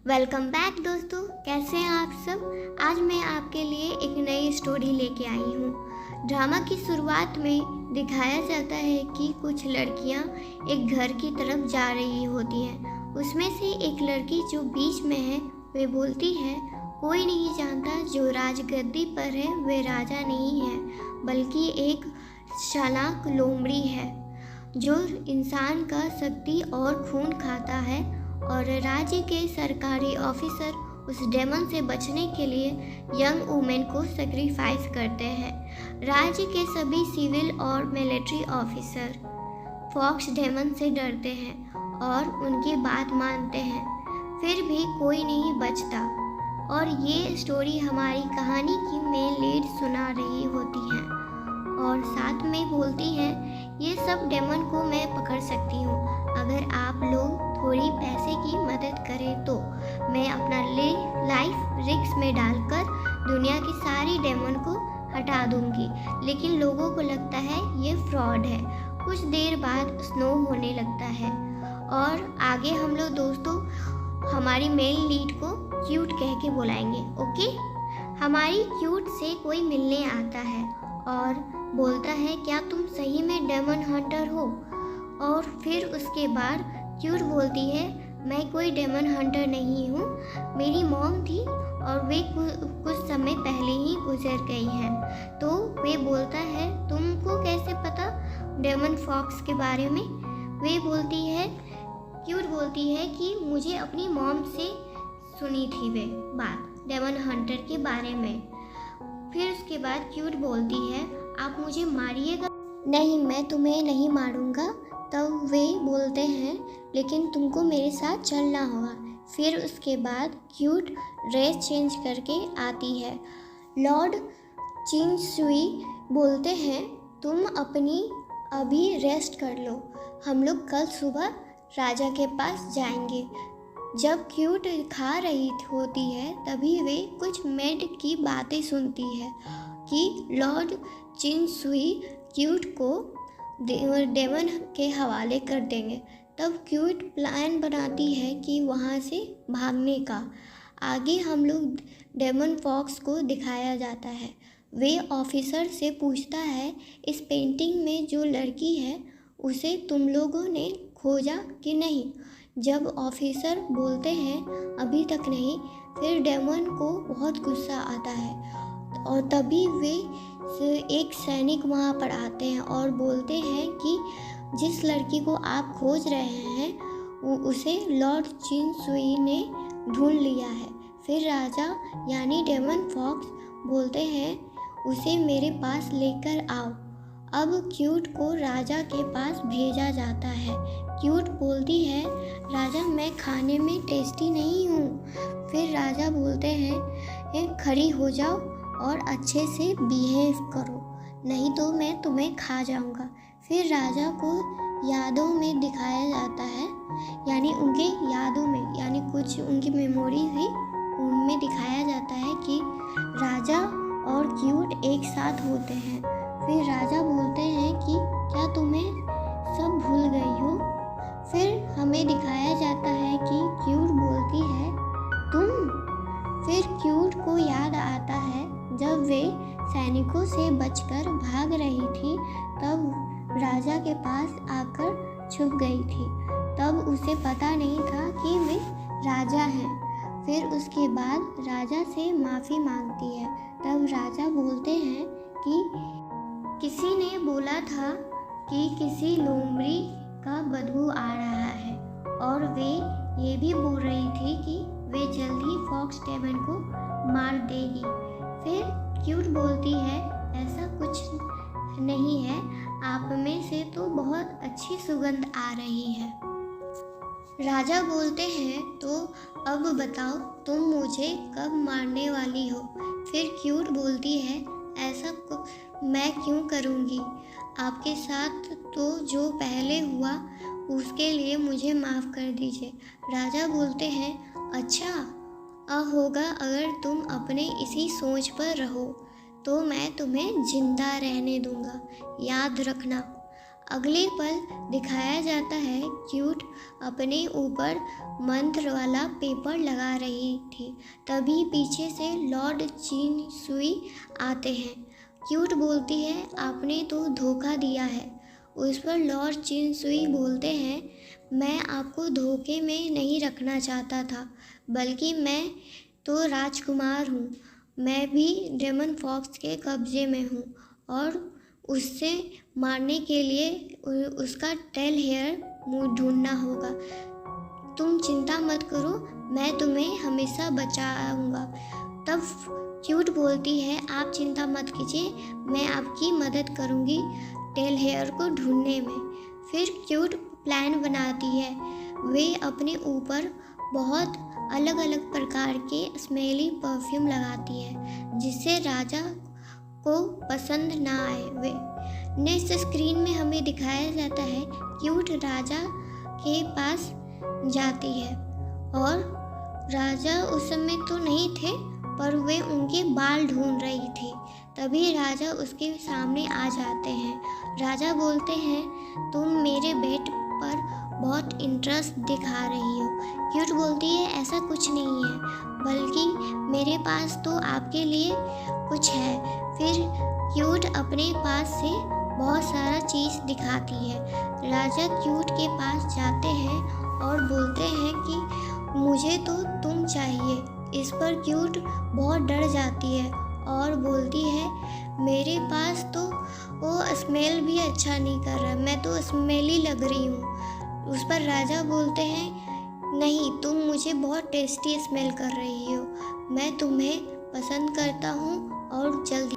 Welcome back दोस्तों, कैसे हैं आप सब। आज मैं आपके लिए एक नई स्टोरी लेके आई हूँ। ड्रामा की शुरुआत में दिखाया जाता है कि कुछ लड़कियाँ एक घर की तरफ जा रही होती हैं। उसमें से एक लड़की जो बीच में है वे बोलती है, कोई नहीं जानता जो राजगद्दी पर है वे राजा नहीं है बल्कि एक चालाक लोमड़ी है जो इंसान का शक्ति और खून खाता है। और राज्य के सरकारी ऑफिसर उस डेमन से बचने के लिए यंग वुमेन को सेक्रीफाइस करते हैं। राज्य के सभी सिविल और मिलिट्री ऑफिसर फॉक्स डेमन से डरते हैं और उनकी बात मानते हैं, फिर भी कोई नहीं बचता। और ये स्टोरी हमारी कहानी की मेन लीड सुना रही होती है और साथ में बोलती है, ये सब डेमन को मैं पकड़ सकती हूँ अगर आप लोग थोड़ी पैसे की मदद करें तो। मैं अपना लाइफ रिस्क में डालकर दुनिया की सारी डेमन को हटा दूंगी। लेकिन लोगों को लगता है ये फ्रॉड है। कुछ देर बाद स्नो होने लगता है और आगे हम लोग दोस्तों हमारी मेन लीड को क्यूट कह के बुलाएंगे। ओके, हमारी क्यूट से कोई मिलने आता है और बोलता है, क्या तुम सही में डेमन हंटर हो। और फिर उसके बाद क्यूट बोलती है, मैं कोई डेमन हंटर नहीं हूँ, मेरी मॉम थी और वे कुछ समय पहले ही गुजर गई हैं। तो वे बोलता है, तुमको कैसे पता डेमन फॉक्स के बारे में। वे बोलती है, क्यूट बोलती है कि मुझे अपनी मॉम से सुनी थी वे बात डेमन हंटर के बारे में। फिर उसके बाद क्यूट बोलती है, आप मुझे मारिएगा। नहीं, मैं तुम्हें नहीं मारूंगा। तब वे बोलते हैं, लेकिन तुमको मेरे साथ चलना होगा। फिर उसके बाद क्यूट ड्रेस चेंज करके आती है। लॉर्ड चिंगसुई बोलते हैं, तुम अपनी अभी रेस्ट कर लो, हम लोग कल सुबह राजा के पास जाएंगे। जब क्यूट खा रही होती है तभी वे कुछ मेड की बातें सुनती है कि लॉर्ड चिंगसुई क्यूट को डेमन के हवाले कर देंगे। तब क्यूट प्लान बनाती है कि वहाँ से भागने का। आगे हम लोग डेमन फॉक्स को दिखाया जाता है। वे ऑफिसर से पूछता है, इस पेंटिंग में जो लड़की है उसे तुम लोगों ने खोजा कि नहीं। जब ऑफिसर बोलते हैं अभी तक नहीं, फिर डेमन को बहुत गुस्सा आता है और तभी वे एक सैनिक वहाँ पर आते हैं और बोलते हैं कि जिस लड़की को आप खोज रहे हैं उसे लॉर्ड चिंगसुई ने ढूंढ लिया है। फिर राजा यानी डेमन फॉक्स बोलते हैं, उसे मेरे पास लेकर आओ। अब क्यूट को राजा के पास भेजा जाता है। क्यूट बोलती है, राजा मैं खाने में टेस्टी नहीं हूँ। फिर राजा बोलते हैं, खड़ी हो जाओ और अच्छे से बिहेव करो, नहीं तो मैं तुम्हें खा जाऊंगा। फिर राजा को यादों में दिखाया जाता है, यानी उनके यादों में, यानी कुछ उनकी मेमोरी थी उनमें दिखाया जाता है कि राजा और क्यूट एक साथ होते हैं। फिर राजा बोलते हैं कि क्या तुम्हें सब भूल गई हो। फिर हमें दिखाया जाता है कि क्यूट बोलती है, तुम। फिर क्यूट को याद आता है जब वे सैनिकों से बचकर भाग रही थी तब राजा के पास आकर छुप गई थी। तब उसे पता नहीं था कि वे राजा हैं। फिर उसके बाद राजा से माफ़ी मांगती है। तब राजा बोलते हैं कि किसी ने बोला था कि किसी लोमड़ी का बदबू आ रहा है और वे ये भी बोल रही थी कि वे जल्द ही फॉक्स डेमन को मार देगी। फिर क्यूट बोलती है, ऐसा कुछ नहीं है, आप में से तो बहुत अच्छी सुगंध आ रही है। राजा बोलते हैं, तो अब बताओ तुम मुझे कब मारने वाली हो। फिर क्यूट बोलती है, ऐसा मैं क्यों करूँगी, आपके साथ तो जो पहले हुआ उसके लिए मुझे माफ़ कर दीजिए। राजा बोलते हैं, अच्छा होगा अगर तुम अपने इसी सोच पर रहो तो मैं तुम्हें जिंदा रहने दूंगा। याद रखना, अगले पल दिखाया जाता है क्यूट अपने ऊपर मंत्र वाला पेपर लगा रही थी। तभी पीछे से लॉर्ड चीन सुई आते हैं। क्यूट बोलती है, आपने तो धोखा दिया है। उस पर लॉर्ड चीन सुई बोलते हैं, मैं आपको धोखे में नहीं रखना चाहता था, बल्कि मैं तो राजकुमार हूँ। मैं भी ड्रेमन फॉक्स के कब्जे में हूँ और उससे मारने के लिए उसका टेल हेयर ढूंढना होगा। तुम चिंता मत करो, मैं तुम्हें हमेशा बचाऊंगा। तब क्यूट बोलती है, आप चिंता मत कीजिए, मैं आपकी मदद करूंगी टेल हेयर को ढूंढने में। फिर क्यूट प्लान बनाती है। वे अपने ऊपर बहुत अलग अलग प्रकार के स्मेली परफ्यूम लगाती है, जिससे राजा को पसंद ना आए। वे नेक्स्ट स्क्रीन में हमें दिखाया जाता है क्यूट राजा के पास जाती है और राजा उस समय तो नहीं थे, पर वे उनके बाल ढूंढ रही थी। तभी राजा उसके सामने आ जाते हैं। राजा बोलते हैं, तुम मेरे बेट पर बहुत इंटरेस्ट दिखा रही हो। क्यूट बोलती है, ऐसा कुछ नहीं है, बल्कि मेरे पास तो आपके लिए कुछ है। फिर क्यूट अपने पास से बहुत सारा चीज़ दिखाती है। राजा क्यूट के पास जाते हैं और बोलते हैं कि मुझे तो तुम चाहिए। इस पर क्यूट बहुत डर जाती है और बोलती है, मेरे पास तो वो स्मेल भी अच्छा नहीं कर रहा, मैं तो स्मेली लग रही हूँ। उस पर राजा बोलते हैं, नहीं, तुम मुझे बहुत टेस्टी स्मेल कर रही हो, मैं तुम्हें पसंद करता हूँ और जल्दी